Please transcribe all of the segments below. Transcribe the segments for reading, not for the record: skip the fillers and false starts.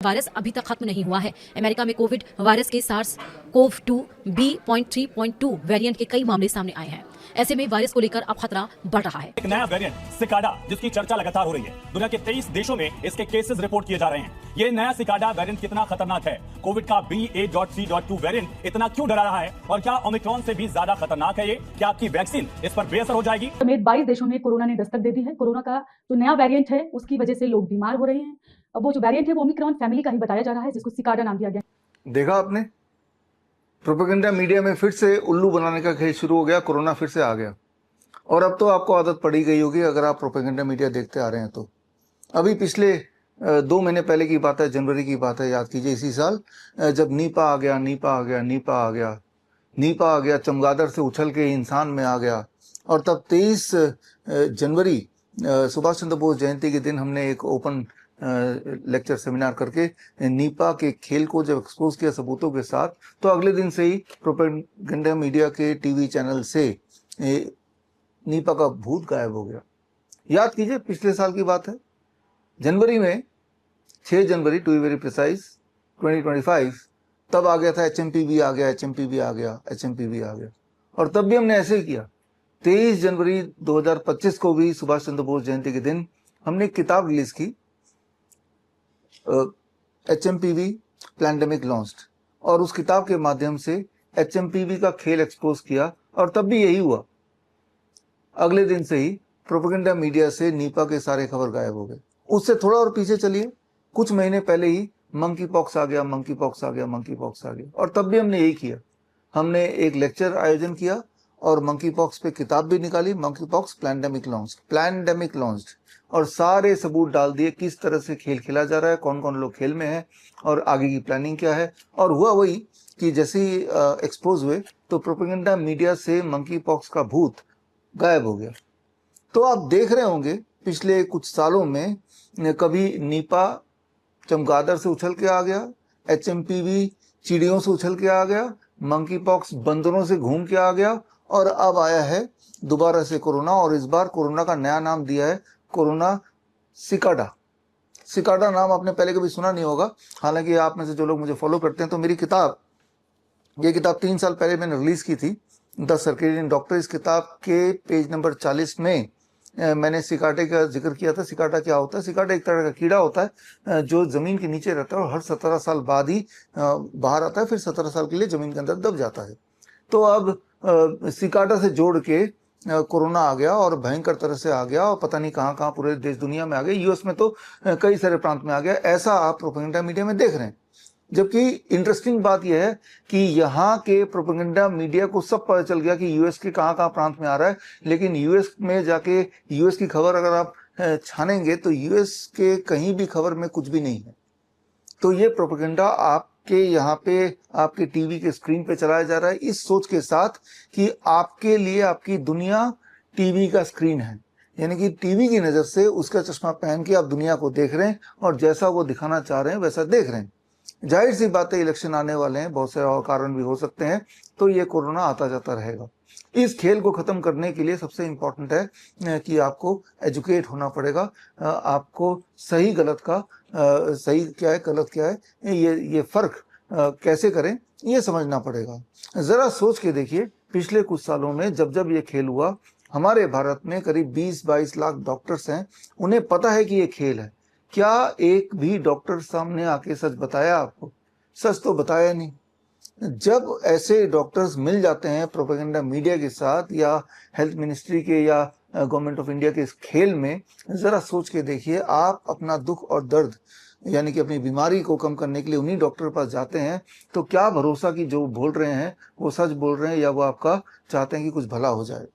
Virus अभी तक खत्म नहीं हुआ है। अमेरिका में कोविड वायरस के सार्स कोव 2 B.3.2 वेरिएंट के कई मामले सामने आए हैं। ऐसे में वायरस को लेकर अब खतरा बढ़ रहा है। एक नया वेरिएंट सिकाडा, जिसकी चर्चा लगातार हो रही है। दुनिया के 23 देशों में इसके केसेस रिपोर्ट किए जा रहे हैं। ये नया सिकाडा वेरिएंट कितना खतरनाक है? कोविड का BA.3.2 वेरिएंट इतना क्यों डरा रहा है? और क्या ओमिक्रॉन से भी ज्यादा खतरनाक है ये? क्या आपकी वैक्सीन इस पर बेअसर हो जाएगी? समेत 22 देशों में कोरोना ने दस्तक दे दी है। कोरोना का जो नया वेरिएंट है उसकी वजह से लोग बीमार हो रहे हैं। अब वो जो वेरिएंट है वो ओमिक्रॉन फैमिली का ही बताया जा रहा है, जिसको सिकाडा नाम दिया गया। देखा आपने, प्रोपेगेंडा मीडिया में फिर से उल्लू बनाने का खेल शुरू हो गया। कोरोना फिर से आ गया और अब तो आपको आदत पड़ी गई होगी अगर आप प्रोपेगेंडा मीडिया देखते आ रहे हैं तो। अभी पिछले 2 महीने पहले की बात है, जनवरी की बात है, याद कीजिए इसी साल, जब नीपा आ गया, चमगादड़ से उछल के इंसान में आ गया। और तब 23 जनवरी सुभाष चंद्र बोस जयंती के दिन हमने एक ओपन लेक्चर सेमिनार करके नीपा के खेल को जब एक्सपोज किया सबूतों के साथ, तो अगले दिन से ही प्रोपेगेंडा मीडिया के टीवी चैनल से नीपा का भूत गायब हो गया। याद कीजिए पिछले साल की बात है, जनवरी में 6 जनवरी टू बी वेरी प्रिसाइज 2025, तब आ गया था HMPV आ गया। और तब भी हमने ऐसे ही किया। 23 जनवरी 2025 को भी सुभाष चंद्र बोस जयंती के दिन हमने एक किताब रिलीज की, HMPV पैंडेमिक लॉन्च्ड, और उस किताब के माध्यम से HMPV का खेल एक्सपोज किया। और तब भी यही हुआ, अगले दिन से ही प्रोपेगेंडा मीडिया से नीपा के सारे खबर गायब हो गए। उससे थोड़ा और पीछे चलिए, कुछ महीने पहले ही मंकी पॉक्स आ गया। और तब भी हमने यही किया, हमने एक लेक्चर आयोजन किया और मंकी पॉक्स पे किताब भी निकाली, मंकी पॉक्स पैंडेमिक लॉन्च्ड, और सारे सबूत डाल दिए किस तरह से खेल खेला जा रहा है, कौन कौन लोग खेल में है और आगे की प्लानिंग क्या है। और हुआ वही कि जैसे ही एक्सपोज हुए तो प्रोपेगेंडा मीडिया से मंकी पॉक्स का भूत गायब हो गया। तो आप देख रहे होंगे पिछले कुछ सालों में कभी नीपा चमगादड़ से उछल के आ गया, HMPV चिड़ियों से उछल के आ गया, मंकी पॉक्स बंदरों से घूम के आ गया, और अब आया है दोबारा से कोरोना। और इस बार कोरोना का नया नाम दिया है कोरोना सिकाडा नाम आपने पहले कभी सुना नहीं होगा। हालांकि आप में से जो लोग मुझे फॉलो करते हैं तो मेरी ये किताब 3 साल पहले मैंने रिलीज की थी, द सर्केडियन डॉक्टर। इस किताब के पेज नंबर 40 में मैंने सिकाडे का जिक्र किया था। सिकाडा क्या होता है? सिकाडा एक तरह का कीड़ा होता है जो जमीन के नीचे रहता है और हर 17 साल बाद ही बाहर आता है, फिर 17 साल के लिए जमीन के अंदर दब जाता है। तो अब सिकाडा से जोड़ के कोरोना आ गया और भयंकर तरह से आ गया, और पता नहीं कहाँ कहाँ पूरे देश दुनिया में आ गया, यूएस में तो कई सारे प्रांत में आ गया। ऐसा आप प्रोपेगेंडा मीडिया में देख रहे हैं। जबकि इंटरेस्टिंग बात यह है कि यहाँ के प्रोपेगेंडा मीडिया को सब पता चल गया कि यूएस के कहाँ कहाँ प्रांत में आ रहा है, लेकिन यूएस में जाके यूएस की खबर अगर आप छानेंगे तो यूएस के कहीं भी खबर में कुछ भी नहीं है। तो ये प्रोपेगेंडा आपके यहाँ पे आपके टीवी के स्क्रीन पे चलाया जा रहा है, इस सोच के साथ कि आपके लिए आपकी दुनिया टीवी का स्क्रीन है, यानी कि टीवी की नज़र से उसका चश्मा पहन के आप दुनिया को देख रहे हैं और जैसा वो दिखाना चाह रहे हैं वैसा देख रहे हैं। जाहिर सी बात है, इलेक्शन आने वाले हैं, बहुत से और कारण भी हो सकते हैं, तो ये कोरोना आता जाता रहेगा। इस खेल को ख़त्म करने के लिए सबसे इम्पोर्टेंट है कि आपको एजुकेट होना पड़ेगा। आपको सही गलत का सही क्या है गलत क्या है ये फ़र्क कैसे करें ये समझना पड़ेगा। ज़रा सोच के देखिए, पिछले कुछ सालों में जब जब ये खेल हुआ, हमारे भारत में करीब 20-22 लाख डॉक्टर्स हैं, उन्हें पता है कि ये खेल है। क्या एक भी डॉक्टर सामने आके सच बताया आपको? सच तो बताया नहीं। जब ऐसे डॉक्टर्स मिल जाते हैं प्रोपेगेंडा मीडिया के साथ या हेल्थ मिनिस्ट्री के या गवर्नमेंट ऑफ इंडिया के इस खेल में, ज़रा सोच के देखिए, आप अपना दुख और दर्द यानी कि अपनी बीमारी को कम करने के लिए उन्हीं डॉक्टर के पास जाते हैं, तो क्या भरोसा कि जो बोल रहे हैं वो सच बोल रहे हैं या वो आपका चाहते हैं कि कुछ भला हो जाए।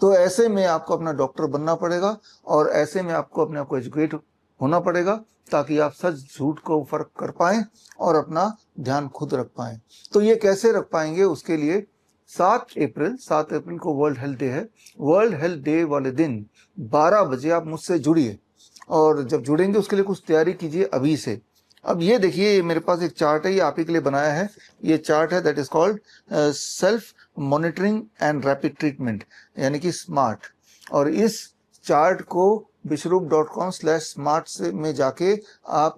तो ऐसे में आपको अपना डॉक्टर बनना पड़ेगा और ऐसे में आपको अपने आप को एजुकेट होना पड़ेगा ताकि आप सच झूठ को फर्क कर पाएं और अपना ध्यान खुद रख पाएं। तो ये कैसे रख पाएंगे, उसके लिए 7 अप्रैल को वर्ल्ड हेल्थ डे है। वर्ल्ड हेल्थ डे वाले दिन 12 बजे आप मुझसे जुड़िए, और जब जुड़ेंगे उसके लिए कुछ तैयारी कीजिए अभी से। अब ये देखिए, मेरे पास एक चार्ट है, ये आप ही के लिए बनाया है। ये चार्ट है that is called self monitoring and rapid treatment, यानी कि स्मार्ट। और इस चार्ट को विश्वरूप.com/smart में जाके आप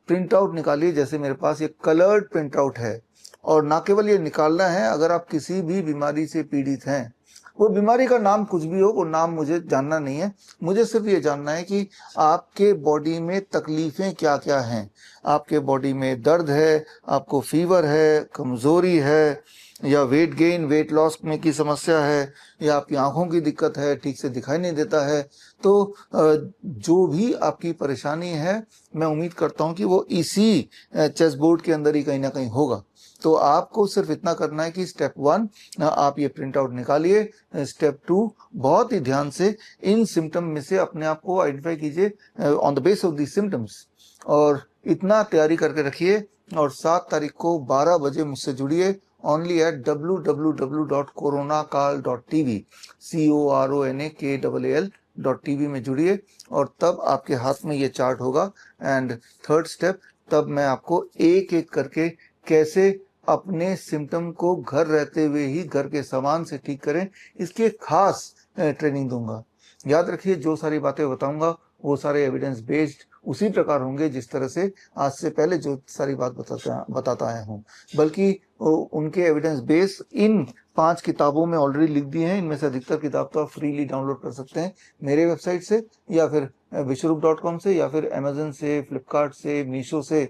प्रिंट आउट निकालिए। जैसे मेरे पास ये कलर्ड प्रिंट आउट है, और ना केवल ये निकालना है, अगर आप किसी भी बीमारी से पीड़ित हैं, वो बीमारी का नाम कुछ भी हो, वो नाम मुझे जानना नहीं है, मुझे सिर्फ ये जानना है कि आपके बॉडी में तकलीफें क्या क्या हैं। आपके बॉडी में दर्द है, आपको फीवर है, कमजोरी है, या वेट गेन वेट लॉस में की समस्या है, या आपकी आंखों की दिक्कत है, ठीक से दिखाई नहीं देता है, तो जो भी आपकी परेशानी है, मैं उम्मीद करता हूं कि वो इसी चेस बोर्ड के अंदर ही कहीं ना कहीं होगा। तो आपको सिर्फ इतना करना है कि स्टेप 1 आप ये प्रिंट आउट निकालिए, स्टेप 2 बहुत ही ध्यान से इन सिम्टम में से अपने आप को आइडेंटिफाई कीजिए on the base of the symptoms, और इतना तैयारी करके रखिए। और 7 तारीख को 12 बजे मुझसे जुड़िए only at www.coronakal.tv CORONAKAL.tv में जुड़िए, और तब आपके हाथ में ये चार्ट होगा। एंड थर्ड स्टेप, तब मैं आपको एक एक करके कैसे अपने सिम्टम को घर रहते हुए ही घर के सामान से ठीक करें, इसकी एक खास ट्रेनिंग दूंगा। याद रखिए, जो सारी बातें बताऊंगा वो सारे एविडेंस बेस्ड उसी प्रकार होंगे जिस तरह से आज से पहले जो सारी बात बताता आया हूँ, बल्कि उनके एविडेंस बेस इन 5 किताबों में ऑलरेडी लिख दिए हैं। इनमें से अधिकतर किताब तो आप फ्रीली डाउनलोड कर सकते हैं मेरे वेबसाइट से, या फिर विश्वरूप.com से, या फिर अमेजन से, फ्लिपकार्ट से, मीशो से,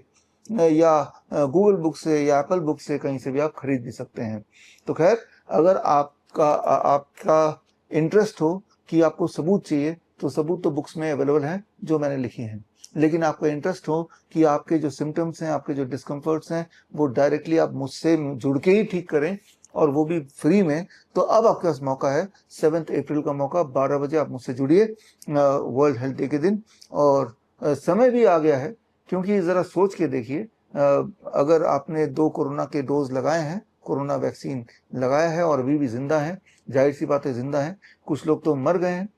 या गूगल बुक से, या एप्पल बुक से, कहीं से भी आप खरीद भी सकते हैं। तो खैर, अगर आपका इंटरेस्ट हो कि आपको सबूत चाहिए, तो सबूत तो बुक्स में अवेलेबल हैं जो मैंने लिखी हैं, लेकिन आपको इंटरेस्ट हो कि आपके जो सिम्टम्स हैं, आपके जो डिस्कम्फर्ट्स हैं, वो डायरेक्टली आप मुझसे जुड़ के ही ठीक करें, और वो भी फ्री में, तो अब आपके पास मौका है। 7 अप्रैल का मौका, 12 बजे आप मुझसे जुड़िए वर्ल्ड हेल्थ डे के दिन। और समय भी आ गया है, क्योंकि ज़रा सोच के देखिए, अगर आपने 2 कोरोना के डोज लगाए हैं, कोरोना वैक्सीन लगाया है और अभी भी जिंदा है, जाहिर सी बात है जिंदा है। कुछ लोग तो मर गए हैं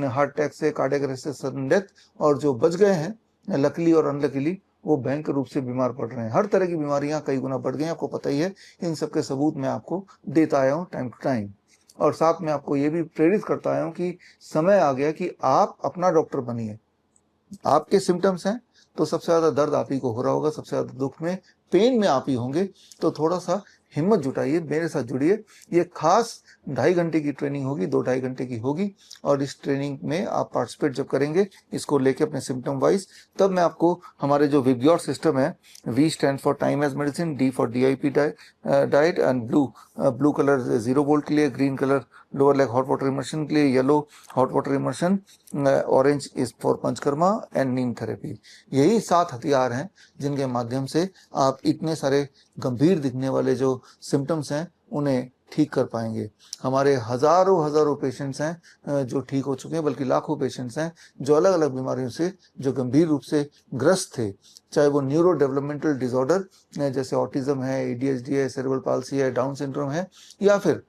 हार्ट अटैक से, कार्डियक अरेस्ट से, सडन डेथ, और जो बच गए हैं लकीली और अनलकीली, वो भयंकर रूप से बीमार पड़ रहे हैं। हर तरह की बीमारियां कई गुना बढ़ गई हैं, आपको पता ही है। इन सब के सबूत मैं आपको देता आया हूँ टाइम टू टाइम, और साथ में आपको ये भी प्रेरित करता आया हूँ कि समय आ गया कि आप अपना डॉक्टर बनिए। आपके सिम्टम्स हैं तो सबसे ज़्यादा दर्द आप ही को हो रहा होगा, सबसे ज़्यादा दुख में, पेन में आप ही होंगे, तो थोड़ा सा हिम्मत जुटाइए, मेरे साथ जुड़िए। ये खास 2.5 घंटे की ट्रेनिंग होगी, 2-2.5 घंटे की होगी, और इस ट्रेनिंग में आप पार्टिसिपेट जब करेंगे इसको लेके अपने सिम्टम वाइज, तब मैं आपको हमारे जो विब्योर सिस्टम है, V stand for time as medicine, D for DIP diet, and blue colour 0 volt के लिए, green colour lower leg hot water immersion के लिए, yellow hot water immersion, orange is for panchakarma, and neem therapy. यही 7 हथियार हैं जिनके माध्यम से आप इतने सारे गंभीर दिखने वाले जो सिम्टम्स हैं उन्हें ठीक कर पाएंगे। हमारे हजारों पेशेंट्स हैं जो ठीक हो चुके हैं, बल्कि लाखों पेशेंट्स हैं जो अलग अलग बीमारियों से जो गंभीर रूप से ग्रस्त थे, चाहे वो न्यूरो डेवलपमेंटल डिसऑर्डर जैसे ऑटिज्म है, ADHD है, सेरेब्रल पाल्सी है, डाउन सिंड्रोम है, या फिर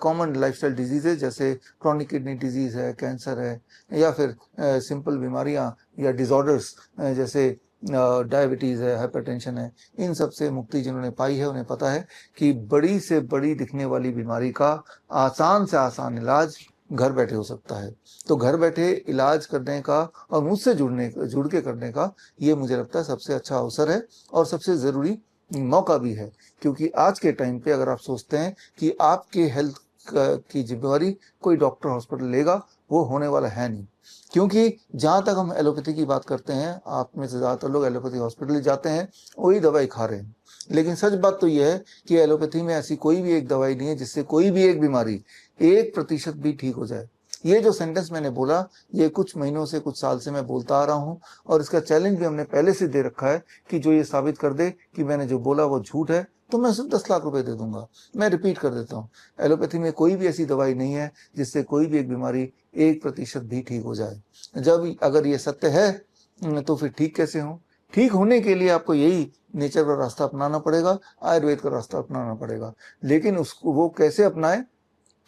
कॉमन लाइफस्टाइल डिजीजेज जैसे क्रॉनिक किडनी डिजीज है, कैंसर है, या फिर सिंपल बीमारियां या डिसऑर्डर्स जैसे डायबिटीज़ है, हाइपरटेंशन है। इन सब से मुक्ति जिन्होंने पाई है उन्हें पता है कि बड़ी से बड़ी दिखने वाली बीमारी का आसान से आसान इलाज घर बैठे हो सकता है। तो घर बैठे इलाज करने का और मुझसे जुड़ के करने का ये मुझे लगता है सबसे अच्छा अवसर है और सबसे ज़रूरी मौका भी है, क्योंकि आज के टाइम पे अगर आप सोचते हैं कि आपके हेल्थ की जिम्मेवारी कोई डॉक्टर हॉस्पिटल लेगा, वो होने वाला है नहीं। क्योंकि जहाँ तक हम एलोपैथी की बात करते हैं, आप में से ज़्यादातर लोग एलोपैथी हॉस्पिटल जाते हैं, वही दवाई खा रहे हैं। लेकिन सच बात तो यह है कि एलोपैथी में ऐसी कोई भी एक दवाई नहीं है जिससे कोई भी एक बीमारी 1% भी ठीक हो जाए। ये जो सेंटेंस मैंने बोला, ये कुछ महीनों से, कुछ साल से मैं बोलता आ रहा हूँ, और इसका चैलेंज भी हमने पहले से दे रखा है कि जो ये साबित कर दे कि मैंने जो बोला वो झूठ है, तो मैं सिर्फ 10 लाख रुपए दे दूंगा। मैं रिपीट कर देता हूँ, एलोपैथी में कोई भी ऐसी दवाई नहीं है जिससे कोई भी एक बीमारी 1% भी ठीक हो जाए। जब अगर ये सत्य है तो फिर ठीक कैसे हो? ठीक होने के लिए आपको यही नेचर का रास्ता अपनाना पड़ेगा, आयुर्वेद का रास्ता अपनाना पड़ेगा। लेकिन उसको वो कैसे अपनाएं,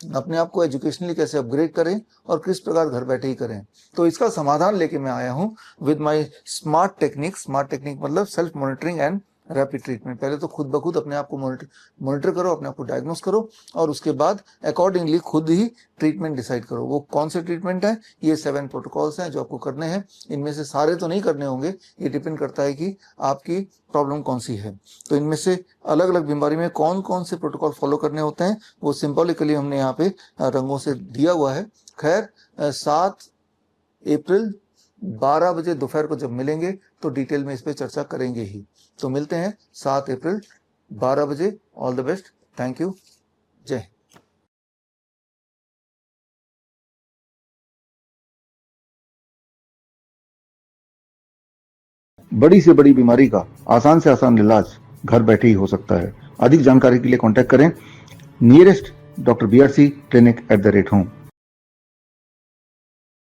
अपने आप को एजुकेशनली कैसे अपग्रेड करें और किस प्रकार घर बैठे ही करें, तो इसका समाधान लेके मैं आया हूँ with my smart technique. Smart technique मतलब self monitoring and rapid treatment. पहले तो खुद ब खुद अपने आप को मॉनिटर करो, अपने आप को डायग्नोस करो और उसके बाद अकॉर्डिंगली खुद ही ट्रीटमेंट डिसाइड करो। वो कौन से ट्रीटमेंट है, ये 7 प्रोटोकॉल्स हैं जो आपको करने हैं। इनमें से सारे तो नहीं करने होंगे, ये डिपेंड करता है कि आपकी प्रॉब्लम कौन सी है। तो इनमें से अलग अलग बीमारी में कौन कौन से प्रोटोकॉल फॉलो करने होते हैं वो सिंबॉलिकली हमने यहाँ पे रंगों से दिया हुआ है। खैर 7 अप्रैल 12 बजे दोपहर को जब मिलेंगे तो डिटेल में इस पे चर्चा करेंगे ही। तो मिलते हैं 7 अप्रैल 12 बजे। All the best, thank you, जय हिंद। बड़ी से बड़ी बीमारी का आसान से आसान इलाज घर बैठे ही हो सकता है। अधिक जानकारी के लिए कांटेक्ट करें nearest doctor BRC clinic @home।